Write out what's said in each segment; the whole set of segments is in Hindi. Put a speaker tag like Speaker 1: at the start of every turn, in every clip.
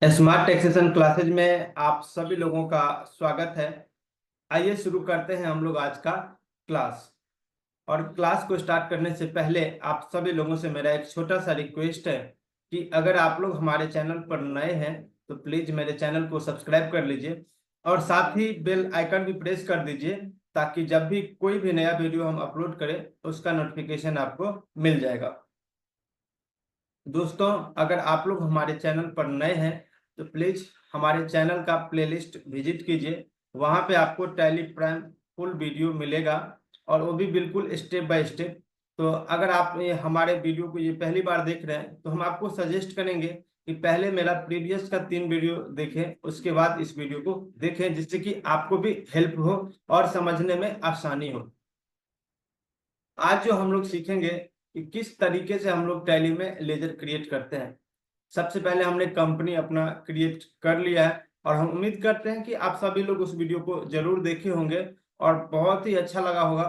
Speaker 1: स्मार्ट टैक्सेशन क्लासेज में आप सभी लोगों का स्वागत है। आइए शुरू करते हैं हम लोग आज का क्लास। और क्लास को स्टार्ट करने से पहले आप सभी लोगों से मेरा एक छोटा सा रिक्वेस्ट है कि अगर आप लोग हमारे चैनल पर नए हैं तो प्लीज मेरे चैनल को सब्सक्राइब कर लीजिए और साथ ही बेल आइकन भी प्रेस कर दीजिए ताकि जब भी कोई भी नया वीडियो हम अपलोड करें उसका नोटिफिकेशन आपको मिल जाएगा। दोस्तों, अगर आप लोग हमारे चैनल पर नए हैं तो प्लीज हमारे चैनल का प्लेलिस्ट विजिट कीजिए। वहां पे आपको टैली प्राइम फुल वीडियो मिलेगा और वो भी बिल्कुल स्टेप बाय स्टेप। तो अगर आप हमारे वीडियो को ये पहली बार देख रहे हैं तो हम आपको सजेस्ट करेंगे कि पहले मेरा प्रीवियस का 3 वीडियो देखें, उसके बाद इस वीडियो को देखें, जिससे कि आपको भी हेल्प हो और समझने में आसानी हो। आज जो हम लोग सीखेंगे कि किस तरीके से हम लोग टैली में लेजर क्रिएट करते हैं। सबसे पहले हमने कंपनी अपना क्रिएट कर लिया है और हम उम्मीद करते हैं कि आप सभी लोग उस वीडियो को जरूर देखे होंगे और बहुत ही अच्छा लगा होगा।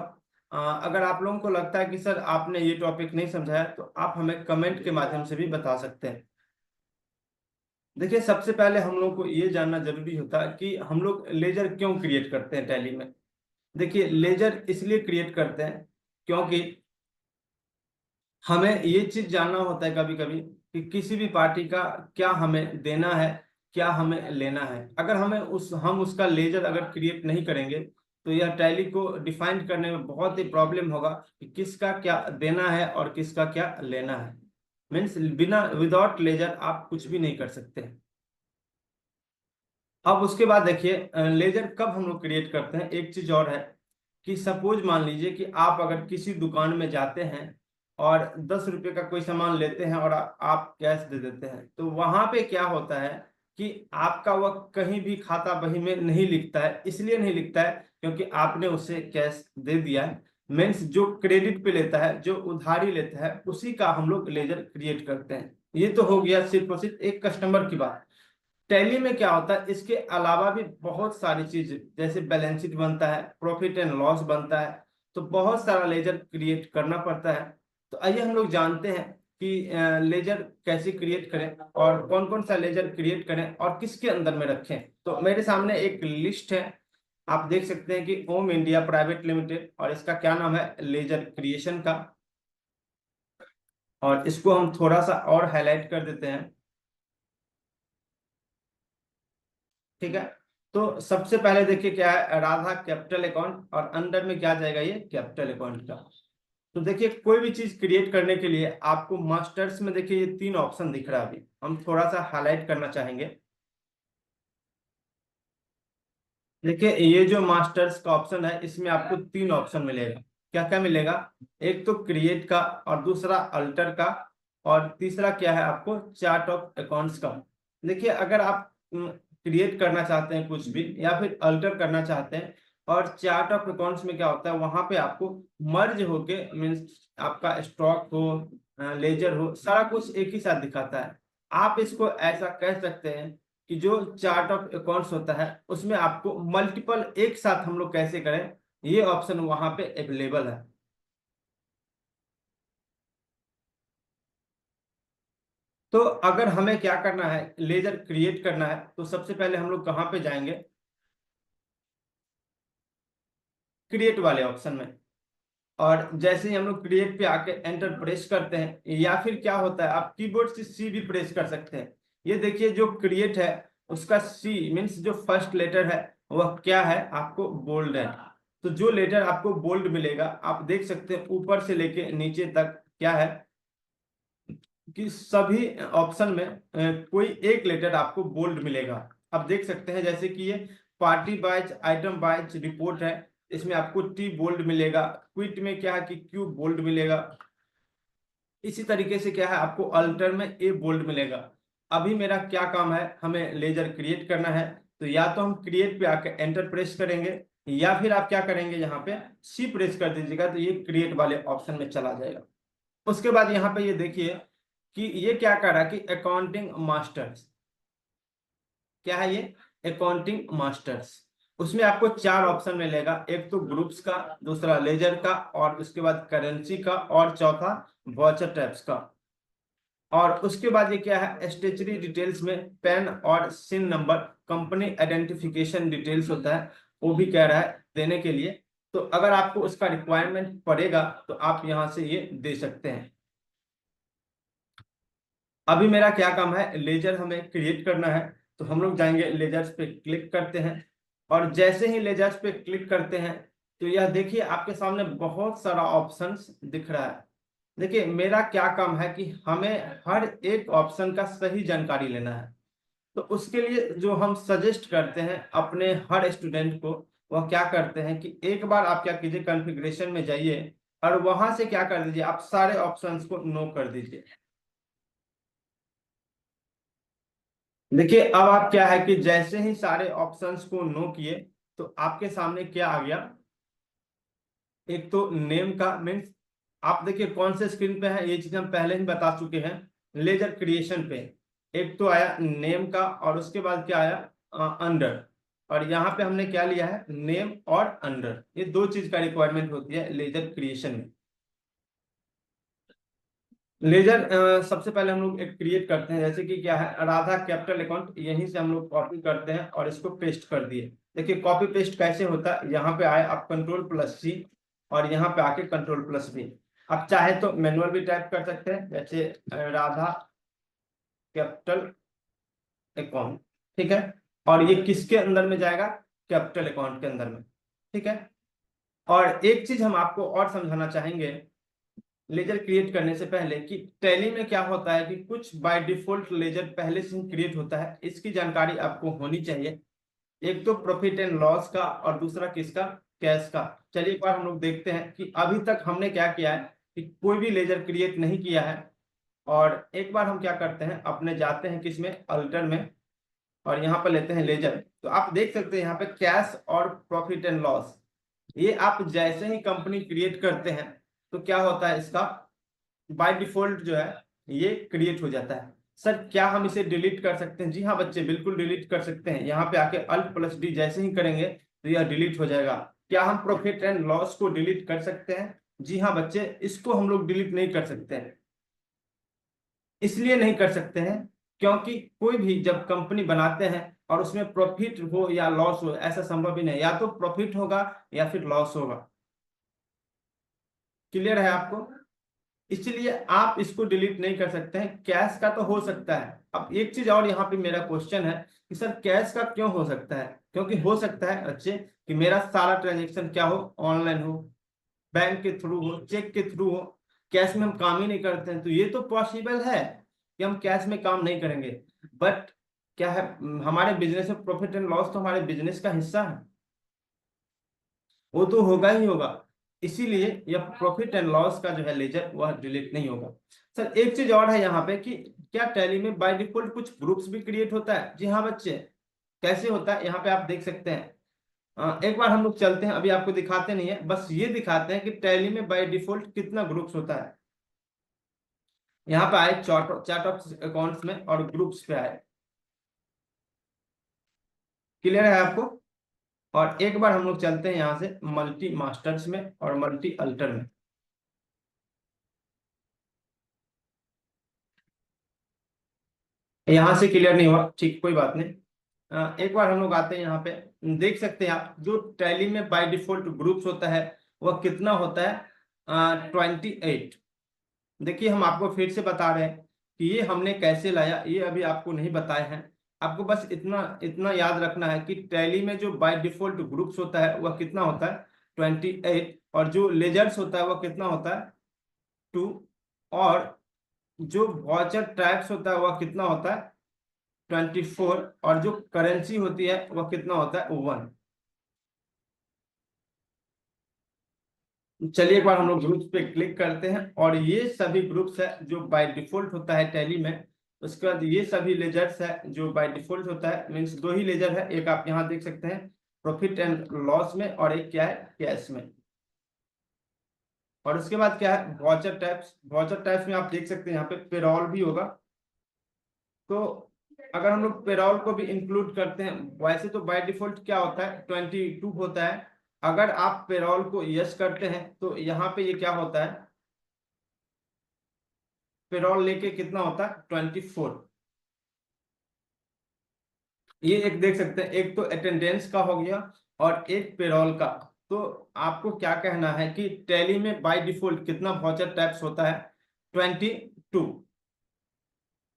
Speaker 1: अगर आप लोगों को लगता है कि सर आपने ये टॉपिक नहीं समझा है तो आप हमें कमेंट के माध्यम से भी बता सकते हैं। देखिए, सबसे पहले हम लोग को ये जानना जरूरी होता है कि हम लोग लेजर क्यों क्रिएट करते हैं टैली में। देखिए, लेजर इसलिए क्रिएट करते हैं क्योंकि हमें ये चीज जानना होता है कभी कभी कि किसी भी पार्टी का क्या हमें देना है, क्या हमें लेना है। अगर हम उसका लेजर अगर क्रिएट नहीं करेंगे तो यह टैली को डिफाइन करने में बहुत ही प्रॉब्लम होगा कि किसका क्या देना है और किसका क्या लेना है। मीन्स बिना विदाउट लेजर आप कुछ भी नहीं कर सकते। अब उसके बाद देखिए, लेजर कब हम लोग क्रिएट करते हैं। एक चीज और है कि सपोज मान लीजिए कि आप अगर किसी दुकान में जाते हैं और 10 रुपए का कोई सामान लेते हैं और आप कैश दे देते हैं, तो वहां पे क्या होता है कि आपका वह कहीं भी खाता बही में नहीं लिखता है। इसलिए नहीं लिखता है क्योंकि आपने उसे कैश दे दिया है। मीन्स जो क्रेडिट पे लेता है, जो उधारी लेता है, उसी का हम लोग लेजर क्रिएट करते हैं। ये तो हो गया सिर्फ और सिर्फ एक कस्टमर की बात। टैली में क्या होता है, इसके अलावा भी बहुत सारी चीज जैसे बैलेंस शीट बनता है, प्रॉफिट एंड लॉस बनता है, तो बहुत सारा लेजर क्रिएट करना पड़ता है। तो आइए हम लोग जानते हैं कि लेजर कैसे क्रिएट करें और कौन कौन सा लेजर क्रिएट करें और किसके अंदर में रखें। तो मेरे सामने एक लिस्ट है, आप देख सकते हैं कि ओम इंडिया प्राइवेट लिमिटेड, और इसका क्या नाम है, लेजर क्रिएशन का। और इसको हम थोड़ा सा और हाईलाइट कर देते हैं। ठीक है, तो सबसे पहले देखिए क्या है, राधा कैपिटल अकाउंट, और अंडर में क्या जाएगा, ये कैपिटल अकाउंट का। तो देखिए, कोई भी चीज क्रिएट करने के लिए आपको मास्टर्स में देखिए ये 3 ऑप्शन दिख रहा है। अभी हम थोड़ा सा हाईलाइट करना चाहेंगे। देखिए, ये जो मास्टर्स का ऑप्शन है इसमें आपको 3 ऑप्शन मिलेगा। क्या क्या मिलेगा, एक तो क्रिएट का, और दूसरा अल्टर का, और तीसरा क्या है आपको चार्ट ऑफ अकाउंट्स का। देखिए, अगर आप क्रिएट करना चाहते हैं कुछ भी या फिर अल्टर करना चाहते हैं, और चार्ट ऑफ अकाउंट्स में क्या होता है, वहां पे आपको मर्ज होके मीन्स आपका स्टॉक हो, लेजर हो, सारा कुछ एक ही साथ दिखाता है। आप इसको ऐसा कह सकते हैं कि जो चार्ट ऑफ अकाउंट्स होता है उसमें आपको मल्टीपल एक साथ हम लोग कैसे करें, ये ऑप्शन वहां पे अवेलेबल है। तो अगर हमें क्या करना है, लेजर क्रिएट करना है, तो सबसे पहले हम लोग कहाँ पे जाएंगे, क्रिएट वाले ऑप्शन में। और जैसे ही हम लोग क्रिएट पे आके एंटर प्रेस करते हैं, या फिर क्या होता है आप कीबोर्ड से सी भी प्रेस कर सकते हैं। ये देखिए, जो क्रिएट है उसका सी मीन्स जो फर्स्ट लेटर है वह क्या है, आपको बोल्ड है। तो जो लेटर आपको बोल्ड मिलेगा, आप देख सकते हैं ऊपर से लेके नीचे तक क्या है कि सभी ऑप्शन में कोई एक लेटर आपको बोल्ड मिलेगा। आप देख सकते हैं जैसे कि ये party wise item wise report है, इसमें आपको टी बोल्ड मिलेगा, क्विट में क्या है कि क्यू बोल्ड मिलेगा। इसी तरीके से क्या है आपको अल्टर में ए बोल्ड मिलेगा। अभी मेरा क्या काम है, हमें लेजर क्रिएट करना है। तो या तो हम क्रिएट पे आके एंटर प्रेस करेंगे, या फिर आप क्या करेंगे, यहाँ पे सी प्रेस कर दीजिएगा तो ये क्रिएट वाले ऑप्शन में चला जाएगा। उसके बाद यहाँ पे ये देखिए कि ये क्या कर रहा है कि अकाउंटिंग मास्टर्स, क्या है ये, अकाउंटिंग मास्टर्स। उसमें आपको 4 ऑप्शन मिलेगा, एक तो ग्रुप्स का, दूसरा लेजर का, और उसके बाद करेंसी का, और चौथा वाउचर टैब्स का। और उसके बाद ये क्या है, स्टेचरी डिटेल्स में पैन और सिन नंबर, कंपनी आइडेंटिफिकेशन डिटेल्स होता है, वो भी कह रहा है देने के लिए। तो अगर आपको उसका रिक्वायरमेंट पड़ेगा तो आप यहाँ से ये दे सकते हैं। अभी मेरा क्या काम है, लेजर हमें क्रिएट करना है, तो हम लोग जाएंगे लेजर्स पे क्लिक करते हैं। और जैसे ही लेजर्स पे क्लिक करते हैं तो यह देखिए आपके सामने बहुत सारा ऑप्शंस दिख रहा है। देखिए मेरा क्या काम है कि हमें हर एक ऑप्शन का सही जानकारी लेना है। तो उसके लिए जो हम सजेस्ट करते हैं अपने हर स्टूडेंट को, वह क्या करते हैं कि एक बार आप क्या कीजिए, कॉन्फ़िगरेशन में जाइए और वहां से क्या कर दीजिए, आप सारे ऑप्शंस को नो कर दीजिए। देखिए अब आप क्या है कि जैसे ही सारे ऑप्शंस को नो किए तो आपके सामने क्या आ गया, एक तो नेम का मीन्स, आप देखिए कौन से स्क्रीन पे है, ये चीज हम पहले ही बता चुके हैं, लेजर क्रिएशन पे। एक तो आया नेम का और उसके बाद क्या आया, अंडर। और यहाँ पे हमने क्या लिया है, नेम और अंडर, ये दो चीज का रिक्वायरमेंट होती है लेजर क्रिएशन में। लेजर सबसे पहले हम लोग एक क्रिएट करते हैं, जैसे कि क्या है, राधा कैपिटल अकाउंट, यहीं से हम लोग कॉपी करते हैं और इसको पेस्ट कर दिए। देखिए कॉपी पेस्ट कैसे होता है, यहाँ पे आए आप कंट्रोल+C और यहाँ पे आके कंट्रोल+V। आप चाहे तो मैनुअल भी टाइप कर सकते हैं, जैसे राधा कैपिटल अकाउंट, ठीक है। और ये किसके अंदर में जाएगा, कैपिटल अकाउंट के अंदर में, ठीक है। और एक चीज हम आपको और समझाना चाहेंगे लेजर क्रिएट करने से पहले, कि टैली में क्या होता है कि कुछ बाय डिफॉल्ट लेजर पहले से ही क्रिएट होता है, इसकी जानकारी आपको होनी चाहिए। एक तो प्रॉफिट एंड लॉस का और दूसरा किसका, कैश का। चलिए एक बार हम लोग देखते हैं कि अभी तक हमने क्या किया है, कि कोई भी लेजर क्रिएट नहीं किया है। और एक बार हम क्या करते हैं, अपने जाते हैं किसमें, अल्टर में, और यहाँ पर लेते हैं लेजर। तो आप देख सकते हैं यहाँ पे कैश और प्रॉफिट एंड लॉस, ये आप जैसे ही कंपनी क्रिएट करते हैं तो क्या होता है, इसका बाय डिफॉल्ट जो है ये क्रिएट हो जाता है। सर क्या हम इसे डिलीट कर सकते हैं? जी हाँ बच्चे, बिल्कुल डिलीट कर सकते हैं। यहाँ पे आके Alt+D जैसे ही करेंगे तो यह डिलीट हो जाएगा। क्या हम प्रॉफिट एंड लॉस को डिलीट कर सकते हैं? जी हाँ बच्चे, इसको हम लोग डिलीट नहीं कर सकते हैं। इसलिए नहीं कर सकते हैं क्योंकि कोई भी जब कंपनी बनाते हैं और उसमें प्रॉफिट हो या लॉस हो, ऐसा संभव ही नहीं, या तो प्रॉफिट होगा या फिर लॉस होगा। क्लियर है आपको? इसलिए आप इसको डिलीट नहीं कर सकते हैं। कैश का तो हो सकता है। अब एक चीज और यहाँ पे मेरा क्वेश्चन है कि सर कैश का क्यों हो सकता है? क्योंकि हो सकता है अच्छे कि मेरा सारा ट्रांजेक्शन क्या हो, ऑनलाइन हो, बैंक के थ्रू हो, चेक के थ्रू हो, कैश में हम काम ही नहीं करते हैं, तो ये तो पॉसिबल है कि हम कैश में काम नहीं करेंगे। बट क्या है, हमारे बिजनेस में प्रॉफिट एंड लॉस तो हमारे बिजनेस का हिस्सा है, वो तो होगा ही होगा। इसीलिए यह प्रॉफिट एंड लॉस का जो है लेजर वह डिलीट नहीं होगा। सर एक चीज और है यहाँ पे कि क्या टैली में बाय डिफॉल्ट कुछ ग्रुप्स भी क्रिएट होता है? जी हाँ बच्चे, कैसे होता है यहाँ पे आप देख सकते हैं। एक बार हम लोग चलते हैं, अभी आपको दिखाते नहीं है, बस ये दिखाते हैं कि टैली में बाय डिफॉल्ट कितना ग्रुप्स होता है। यहाँ पे आए चार्ट ऑफ अकाउंट्स में और ग्रुप्स पे आए। क्लियर है आपको? और एक बार हम लोग चलते हैं यहाँ से मल्टी मास्टर्स में और मल्टी अल्टर में। यहाँ से क्लियर नहीं हुआ, ठीक कोई बात नहीं। एक बार हम लोग आते हैं यहाँ पे, देख सकते हैं आप जो टैली में बाय डिफॉल्ट ग्रुप्स होता है वह कितना होता है, 28। देखिए हम आपको फिर से बता रहे हैं कि ये हमने कैसे लाया, ये अभी आपको नहीं बताए हैं। आपको बस इतना इतना याद रखना है कि टैली में जो बाय डिफॉल्ट ग्रुप्स होता है वह कितना होता है, 28। और जो लेजर्स होता है वह कितना होता है, 2। और जो वॉचर टाइप्स होता है वह कितना होता है, 24। और जो करेंसी होती है वह कितना होता है, 1। चलिए एक बार हम लोग ग्रुप्स पे क्लिक करते हैं और ये सभी ग्रुप्स है जो बाय डिफॉल्ट होता है टैली में। उसके बाद ये सभी लेजर्स है जो बाय डिफॉल्ट होता है, मीन्स दो ही लेजर है, एक आप यहाँ देख सकते हैं प्रॉफिट एंड लॉस में और एक क्या है, कैश में। और उसके बाद क्या है, वॉचर टाइप्स। वॉचर टाइप्स में आप देख सकते हैं यहाँ पे पेरोल भी होगा। तो अगर हम लोग पेरोल को भी इंक्लूड करते हैं, वैसे तो बाय डिफॉल्ट क्या होता है, 22 होता है। अगर आप पेरोल को यस करते हैं तो यहाँ पे ये क्या होता है, पेरोल लेके कितना होता है 24। ये एक देख सकते हैं, एक तो अटेंडेंस का हो गया और एक पेरोल का। तो आपको क्या कहना है कि टैली में बाय डिफॉल्ट कितना वाउचर टाइप्स होता है 22।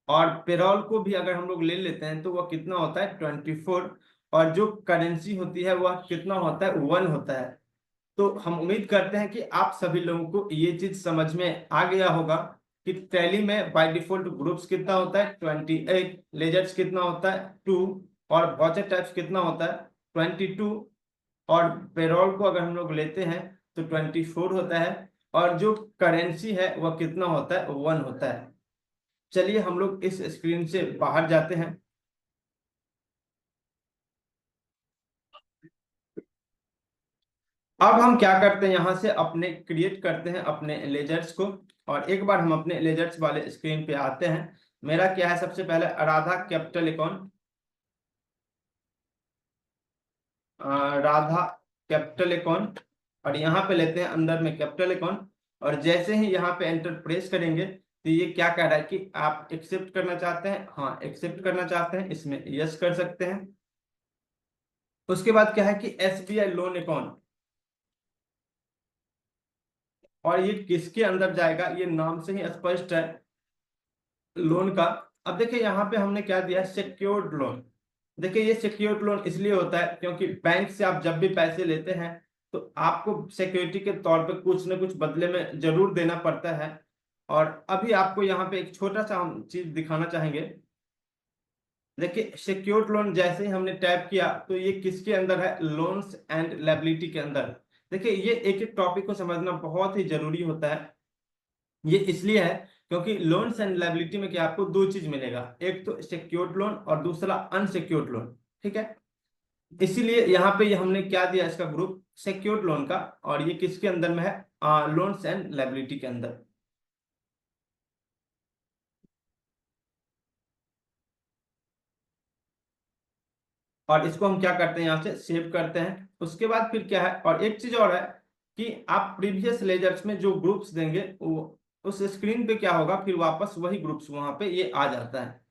Speaker 1: और पेरोल को भी अगर हम लोग ले लेते हैं तो वह कितना होता है 24। और जो करेंसी होती है वह कितना होता है 1 होता है। तो हम उम्मीद करते हैं कि आप सभी लोगों को ये चीज समझ में आ गया होगा कि टैली में बाय डिफॉल्ट ग्रुप्स कितना होता है 28, लेजर्स कितना होता है 2, और वाउचर टाइप्स कितना होता है 22। और पेरोल को अगर हम लोग लेते हैं तो 24 होता है। और जो करेंसी है वह कितना होता है 1 होता है। चलिए हम लोग इस स्क्रीन से बाहर जाते हैं। अब हम क्या करते हैं, यहाँ से अपने क्रिएट करते हैं अपने लेजर्स को। और एक बार हम अपने लेजर्स वाले स्क्रीन पे आते हैं। मेरा क्या है, सबसे पहले Radha capital account, Radha capital account, और यहाँ पे लेते हैं अंदर में कैपिटल अकाउंट। और जैसे ही यहाँ पे एंटर प्रेस करेंगे तो ये क्या कह रहा है कि आप एक्सेप्ट करना चाहते हैं। हाँ, एक्सेप्ट करना चाहते हैं, इसमें यस कर सकते हैं। उसके बाद क्या है कि एसबीआई लोन अकाउंट, और ये किसके अंदर जाएगा ये नाम से ही स्पष्ट है, लोन का। अब देखिए यहाँ पे हमने क्या दिया है, सिक्योर्ड लोन। देखिए ये सिक्योर्ड लोन इसलिए होता है क्योंकि बैंक से आप जब भी पैसे लेते हैं तो आपको सिक्योरिटी के तौर पे कुछ ना कुछ बदले में जरूर देना पड़ता है। और अभी आपको यहाँ पे एक छोटा सा हम चीज दिखाना चाहेंगे। देखिए सिक्योर्ड लोन जैसे ही हमने टैप किया तो ये किसके अंदर है, लोन्स एंड लायबिलिटी के अंदर। देखिए ये एक एक टॉपिक को समझना बहुत ही जरूरी होता है। ये इसलिए है क्योंकि लोन्स एंड लायबिलिटी में क्या आपको दो चीज मिलेगा, एक तो सिक्योर्ड लोन और दूसरा अनसिक्योर्ड लोन। ठीक है, इसीलिए यहाँ पे ये हमने क्या दिया इसका ग्रुप, सिक्योर्ड लोन का। और ये किसके अंदर में है, लोन्स एंड लायबिलिटी के अंदर। और इसको हम क्या करते हैं, यहाँ से सेव करते हैं। उसके बाद फिर क्या है, और एक चीज और है कि आप प्रीवियस लेजर्स में जो ग्रुप्स देंगे वो उस स्क्रीन पे क्या होगा, फिर वापस वही ग्रुप्स वहां पे ये आ जाता है।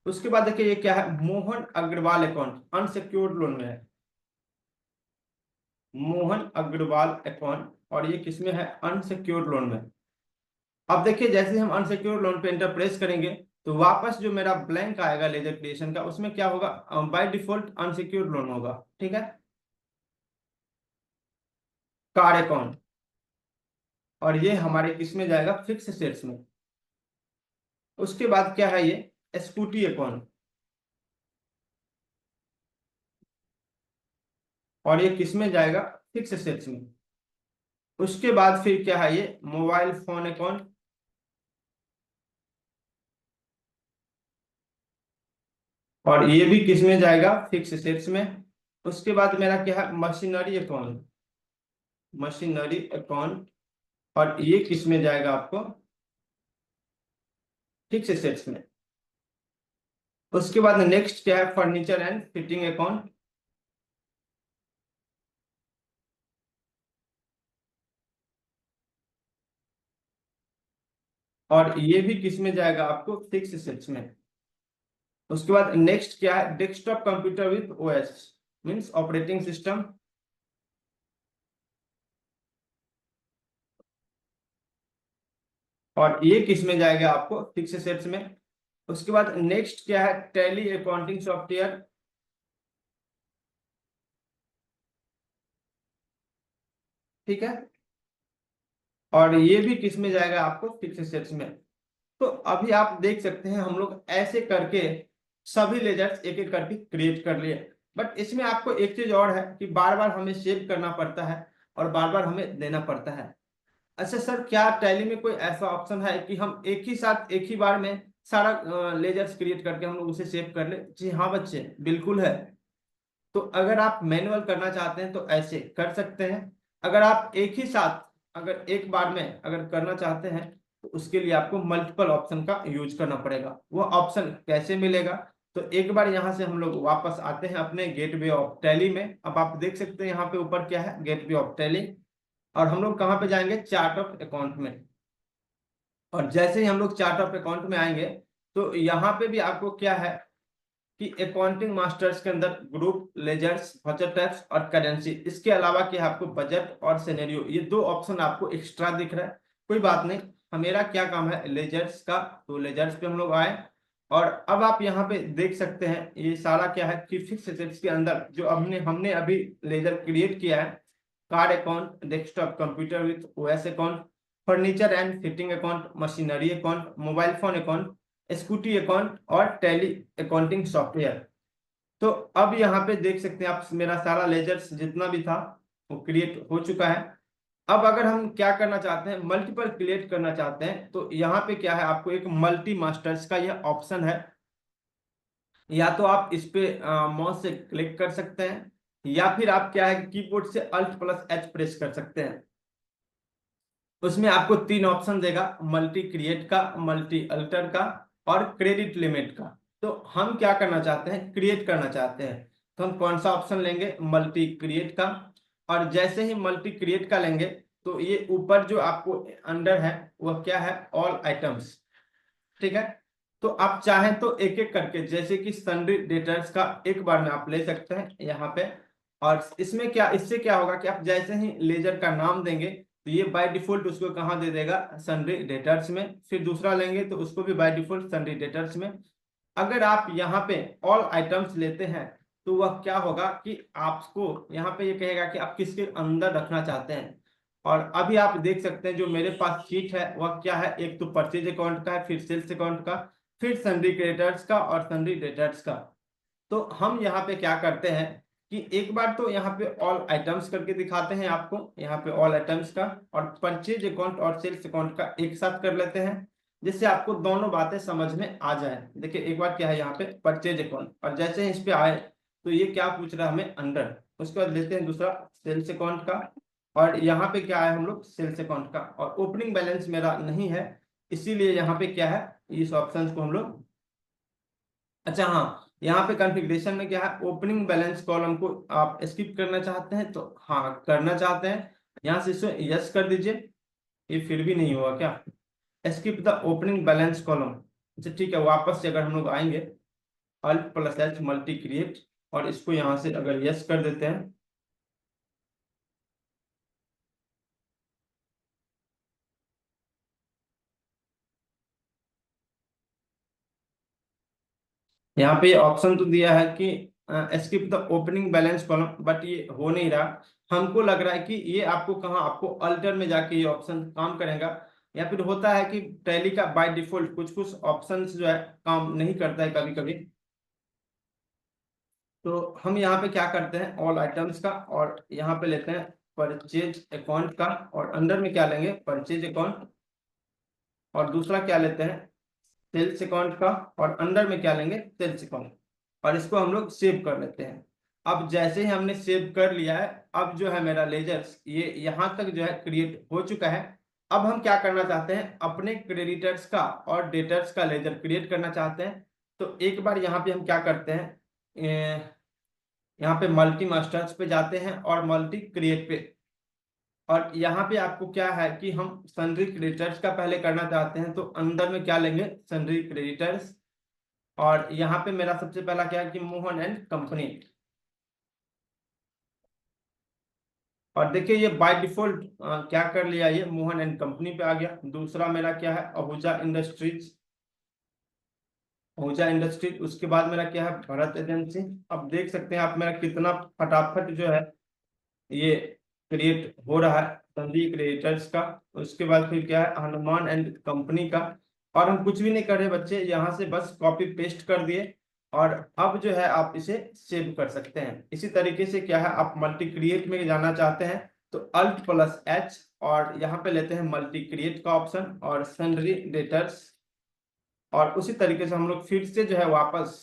Speaker 1: उसके बाद देखिए ये क्या है, Mohan Agarwal account unsecured loan में है, मोहन अग्रवाल अकाउंट। और ये किसमें है, अनसिक्योर्ड लोन में। अब देखिए जैसे हम अनसिक्योर्ड लोन पे एंटर प्रेस करेंगे तो वापस जो मेरा ब्लैंक आएगा लेजर क्रिएशन का, उसमें क्या होगा, बाय डिफॉल्ट अनसिक्योर्ड लोन होगा। ठीक है, कार अकाउंट, और ये हमारे किस में जाएगा, फिक्स सेट्स में। उसके बाद क्या है, ये स्कूटी अकाउंट, और ये किस में जाएगा, फिक्स सेट्स में। उसके बाद फिर क्या है, ये मोबाइल फोन अकाउंट, और ये भी किस में जाएगा, फिक्स सेट्स में। उसके बाद मेरा क्या है, मशीनरी अकाउंट, मशीनरी अकाउंट, और ये किस में जाएगा आपको, फिक्स सेट्स में। उसके बाद नेक्स्ट क्या है, फर्नीचर एंड फिटिंग अकाउंट, और ये भी किस में जाएगा आपको, फिक्स सेट्स में। उसके बाद नेक्स्ट क्या है, desktop computer with OS, means operating system, और ये किस में जाएगा आपको, फिक्स सेट्स में। उसके बाद नेक्स्ट क्या है, टैली अकाउंटिंग सॉफ्टवेयर, ठीक है, और ये भी किस में जाएगा आपको, फिक्स सेट्स में। तो अभी आप देख सकते हैं हम लोग ऐसे करके सभी लेजर्स एक एक करके क्रिएट कर लिए। बट इसमें आपको एक चीज और है कि बार बार हमें सेव करना पड़ता है और बार बार हमें देना पड़ता है। अच्छा सर, क्या टैली में कोई ऐसा ऑप्शन है कि हम एक ही साथ एक ही बार में सारा लेजर्स क्रिएट करके हम लोग उसे सेव कर ले? जी हाँ बच्चे, बिल्कुल है। तो अगर आप मैनुअल करना चाहते हैं तो ऐसे कर सकते हैं। अगर आप एक ही साथ, अगर एक बार में अगर करना चाहते हैं तो उसके लिए आपको मल्टीपल ऑप्शन का यूज करना पड़ेगा। वो ऑप्शन कैसे मिलेगा, तो एक बार यहाँ से हम लोग वापस आते हैं अपने गेटवे ऑफ टैली में। अब आप देख सकते हैं यहाँ पे ऊपर क्या है, गेटवे ऑफ टैली। और हम लोग कहाँ पे जाएंगे, चार्ट ऑफ अकाउंट में। और जैसे ही हम लोग चार्ट ऑफ अकाउंट में आएंगे तो यहाँ पे भी आपको क्या है कि अकाउंटिंग मास्टर्स के अंदर ग्रुप, लेजर्स, बजट टाइप्स और करेंसी, इसके अलावा कि आपको बजट और सिनेरियो, ये दो ऑप्शन आपको एक्स्ट्रा दिख रहा है। कोई बात नहीं, मेरा क्या काम है लेजर्स का, तो लेजर्स पे हम लोग आए। और अब आप यहाँ पे देख सकते हैं ये सारा क्या है कि फिक्स एसेट्स के अंदर जो हमने हमने अभी लेजर क्रिएट किया है, car account, desktop computer with OS account, furniture and fitting account, machinery account, mobile phone account, scooty account और टैली अकाउंटिंग सॉफ्टवेयर। तो अब यहाँ पे देख सकते हैं आप मेरा सारा लेजर्स जितना भी था वो क्रिएट हो चुका है। अब अगर हम क्या करना चाहते हैं, मल्टीपल क्रिएट करना चाहते हैं, तो यहाँ पे क्या है आपको एक मल्टी मास्टर्स का यह ऑप्शन है। या तो आप इस पे माउस से क्लिक कर सकते हैं, या फिर आप क्या है कीबोर्ड से अल्ट प्लस एच प्रेस कर सकते हैं। उसमें आपको तीन ऑप्शन देगा, मल्टी क्रिएट का, मल्टी अल्टर का और क्रेडिट लिमिट का। तो हम क्या करना चाहते हैं, क्रिएट करना चाहते हैं, तो हम कौन सा ऑप्शन लेंगे, मल्टी क्रिएट का। और जैसे ही मल्टी क्रिएट का लेंगे तो ये ऊपर जो आपको अंडर है वह क्या है, ऑल आइटम्स। ठीक है, तो आप चाहें तो एक एक करके, जैसे कि सन्ड्री डेटर्स का एक बार में आप ले सकते हैं यहाँ पे। और इसमें क्या, इससे क्या होगा कि आप जैसे ही लेजर का नाम देंगे तो ये बाय डिफॉल्ट उसको कहाँ दे देगा, सन्ड्री डेटर्स में। फिर दूसरा लेंगे तो उसको भी बाय डिफॉल्ट सन्ड्री डेटर्स में। अगर आप यहाँ पे ऑल आइटम्स लेते हैं तो वह क्या होगा कि आपको यहाँ पे ये कहेगा कि आप किसके अंदर रखना चाहते हैं। और अभी आप देख सकते हैं जो मेरे पास शीट है वह क्या है, एक तो परचेज अकाउंट का है, फिर सेल्स अकाउंट का, फिर सन्ड्री क्रेडिटर्स का और सन्ड्री डेटर्स का। तो हम यहाँ पे क्या करते हैं कि एक बार तो यहाँ पे ऑल आइटम्स करके दिखाते हैं आपको, यहाँ पे ऑल आइटम्स का और परचेज अकाउंट और सेल्स अकाउंट का एक साथ कर लेते हैं, जिससे आपको दोनों बातें समझ में आ जाए। देखिए एक बार क्या है यहाँ पे परचेज अकाउंट, और जैसे ही इस पे आए तो ये क्या पूछ रहा है हमें, अंडर। उसके बाद लेते हैं दूसरा सेल्स अकाउंट का, और यहाँ पे क्या है हम लोग सेल्स अकाउंट का, और ओपनिंग बैलेंस मेरा नहीं है, इसीलिए यहाँ पे क्या है इस ऑप्शन को हम लोग, अच्छा हाँ, यहाँ पे कॉन्फ़िगरेशन में क्या है, ओपनिंग बैलेंस कॉलम को आप स्किप करना चाहते हैं तो हाँ करना चाहते हैं, यहाँ से इसको यस कर दीजिए। ये फिर भी नहीं हुआ क्या, skip the opening balance column. अच्छा ठीक है, वापस से अगर हम लोग आएंगे alt plus H multi create, और इसको यहाँ से अगर यस कर देते हैं, यहाँ पे ऑप्शन तो दिया है कि skip the opening balance column, but ये हो नहीं रहा। हमको लग रहा है कि ये आपको कहाँ, आपको अल्टर में जाके ये ऑप्शन काम करेगा, या फिर होता है कि टैली का बाय डिफॉल्ट कुछ कुछ ऑप्शन जो है काम नहीं करता है कभी कभी। तो हम यहाँ पे क्या करते हैं, ऑल आइटम्स का, और यहाँ पे लेते हैं परचेज अकाउंट का, और अंडर में क्या लेंगे, परचेज अकाउंट, और दूसरा क्या लेते हैं सेल्स अकाउंट का, और अंडर में क्या लेंगे सेल्स अकाउंट, और इसको हम लोग सेव कर लेते हैं। अब जैसे ही हमने सेव कर लिया है, अब जो है मेरा लेजर्स ये यहाँ तक जो है क्रिएट हो चुका है। अब हम क्या करना चाहते हैं, अपने क्रेडिटर्स का और डेटर्स का लेजर क्रिएट करना चाहते हैं। तो एक बार यहाँ पे हम क्या करते हैं, यहाँ पे मल्टी मास्टर्स पे जाते हैं और मल्टी क्रिएट पे, और यहाँ पे आपको क्या है कि हम सन्ड्री क्रेडिटर्स का पहले करना चाहते हैं, तो अंदर में क्या लेंगे सन्ड्री क्रेडिटर्स। और यहाँ पे मेरा सबसे पहला क्या है कि मोहन एंड कंपनी, और देखिए ये बाय डिफॉल्ट क्या कर लिया, ये मोहन एंड कंपनी पे आ गया। दूसरा मेरा क्या है आहूजा इंडस्ट्रीज, आहूजा इंडस्ट्रीज। उसके बाद मेरा क्या है भरत एजेंसी। अब देख सकते हैं आप मेरा कितना फटाफट जो है ये क्रिएट हो रहा है संदीप क्रिएटर्स का। उसके बाद फिर क्या है हनुमान एंड कंपनी का, और हम कुछ भी नहीं कर रहे बच्चे, यहाँ से बस कॉपी पेस्ट कर दिए, और अब जो है आप इसे सेव कर सकते हैं। इसी तरीके से क्या है, आप मल्टी क्रिएट में जाना चाहते हैं तो अल्ट प्लस एच, और यहाँ पे लेते हैं मल्टी क्रिएट का ऑप्शन और सन्ड्री डेटर्स, और उसी तरीके से हम लोग फिर से जो है वापस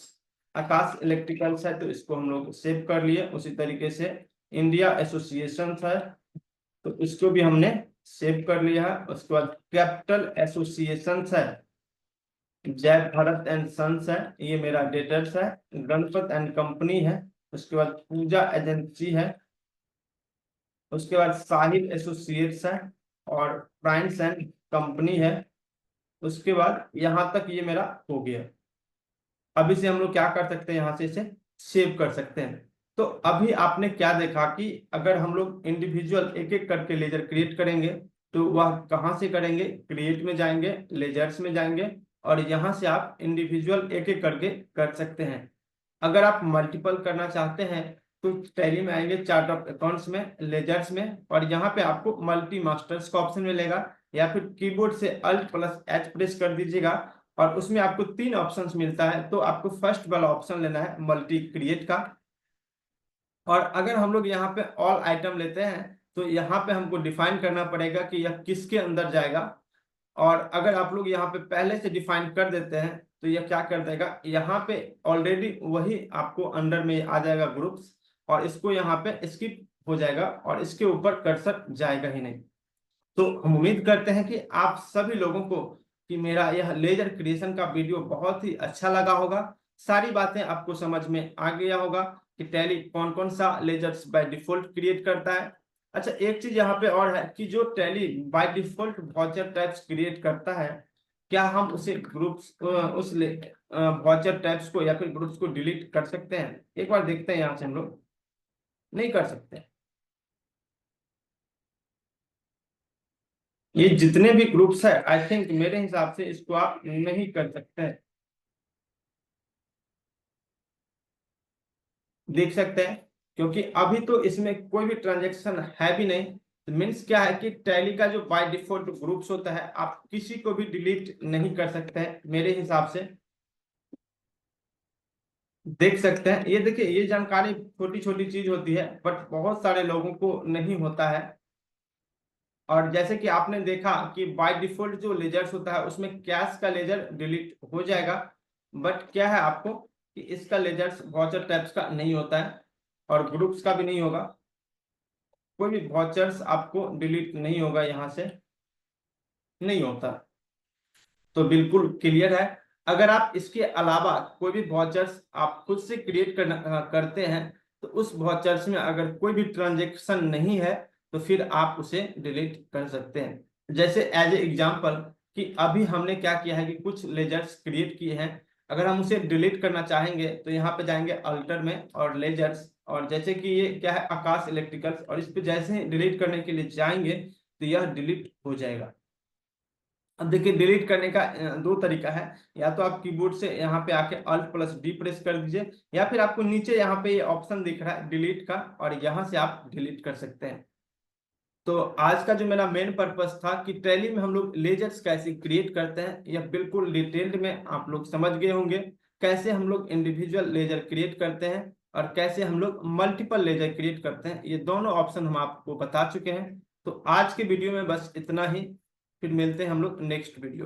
Speaker 1: आकाश इलेक्ट्रिकल्स है तो इसको हम लोग सेव कर लिए। उसी तरीके से इंडिया एसोसिएशन है तो इसको भी हमने सेव कर लिया है। उसके बाद कैपिटल एसोसिएशन है, जय भारत एंड सन्स है, ये मेरा डेटर्स है। गणपत एंड कंपनी है, उसके बाद पूजा एजेंसी है, उसके बाद साहिल एसोसिएट्स है, और प्राइंस एंड कंपनी है, उसके बाद यहाँ तक ये मेरा हो गया। अब इसे हम लोग क्या कर सकते हैं, यहाँ से इसे सेव कर सकते हैं। तो अभी आपने क्या देखा कि अगर हम लोग इंडिविजुअल एक एक करके लेजर क्रिएट करेंगे तो वह कहाँ से करेंगे, क्रिएट में जाएंगे, लेजर्स में जाएंगे, और यहाँ से आप इंडिविजुअल एक एक करके कर सकते हैं। अगर आप मल्टीपल करना चाहते हैं तो टैली में आएंगे, चार्ट ऑफ अकाउंट्स में, लेजर्स में, और यहाँ पे आपको मल्टी मास्टर्स का ऑप्शन मिलेगा, या फिर कीबोर्ड से अल्ट प्लस एच प्रेस कर दीजिएगा और उसमें आपको 3 ऑप्शंस मिलता है। तो आपको फर्स्ट वाला ऑप्शन लेना है मल्टी क्रिएट का। और अगर हम लोग यहाँ पे ऑल आइटम लेते हैं तो यहाँ पे हमको डिफाइन करना पड़ेगा कि यह किसके अंदर जाएगा। और अगर आप लोग यहाँ पे पहले से डिफाइन कर देते हैं तो यह क्या कर देगा, यहाँ पे ऑलरेडी वही आपको अंडर में आ जाएगा ग्रुप्स, और इसको यहाँ पे स्किप हो जाएगा और इसके ऊपर कर्सर जाएगा ही नहीं। तो हम उम्मीद करते हैं कि आप सभी लोगों को कि मेरा यह लेजर क्रिएशन का वीडियो बहुत ही अच्छा लगा होगा। सारी बातें आपको समझ में आ गया होगा कि टैली कौन कौन सा लेजर्स बाय डिफॉल्ट क्रिएट करता है। अच्छा, एक चीज यहाँ पे और है कि जो tally by default voucher types create करता है, क्या हम उसे ग्रुप्स उस वाउचर टाइप्स को या फिर ग्रुप्स को डिलीट कर सकते हैं? एक बार देखते हैं, यहाँ से हम लोग नहीं कर सकते। ये जितने भी ग्रुप्स है, आई थिंक मेरे हिसाब से इसको आप नहीं कर सकते हैं। देख सकते हैं, क्योंकि अभी तो इसमें कोई भी ट्रांजेक्शन है भी नहीं। तो मीन्स क्या है कि टैली का जो बाय डिफॉल्ट ग्रुप्स होता है आप किसी को भी डिलीट नहीं कर सकते हैं मेरे हिसाब से। देख सकते हैं, ये देखिए, ये जानकारी छोटी छोटी चीज होती है बट बहुत सारे लोगों को नहीं होता है। और जैसे कि आपने देखा कि बाय डिफॉल्ट जो लेजर्स होता है उसमें कैश का लेजर डिलीट हो जाएगा, बट क्या है आपको कि इसका लेजर्स वाउचर टाइप्स का नहीं होता है और ग्रुप्स का भी नहीं होगा। कोई भी वाउचर्स आपको डिलीट नहीं होगा, यहाँ से नहीं होता। तो बिल्कुल क्लियर है। अगर आप इसके अलावा कोई भी वाउचर्स आप खुद से क्रिएट करते हैं तो उस वाउचर्स में अगर कोई भी ट्रांजेक्शन नहीं है तो फिर आप उसे डिलीट कर सकते हैं। जैसे एज ए एग्जांपल कि अभी हमने क्या किया है कि कुछ लेजर्स क्रिएट किए हैं, अगर हम उसे डिलीट करना चाहेंगे तो यहाँ पे जाएंगे अल्टर में और लेजर्स, और जैसे कि ये क्या है आकाश इलेक्ट्रिकल्स, और इस पे जैसे ही डिलीट करने के लिए जाएंगे तो यह डिलीट हो जाएगा। अब देखिए, डिलीट करने का दो तरीका है। या तो आप कीबोर्ड से यहाँ पे आके अल्ट प्लस डी प्रेस कर दीजिए, या फिर आपको नीचे यहाँ पे ये ऑप्शन दिख रहा है डिलीट का, और यहाँ से आप डिलीट कर सकते हैं। तो आज का जो मेरा मेन पर्पस था कि टैली में हम लोग लेजर्स कैसे क्रिएट करते हैं, यह बिल्कुल डिटेल्ड में आप लोग समझ गए होंगे। कैसे हम लोग इंडिविजुअल लेजर क्रिएट करते हैं और कैसे हम लोग मल्टीपल लेजर क्रिएट करते हैं, ये दोनों ऑप्शन हम आपको बता चुके हैं। तो आज के वीडियो में बस इतना ही, फिर मिलते हैं हम लोग नेक्स्ट वीडियो।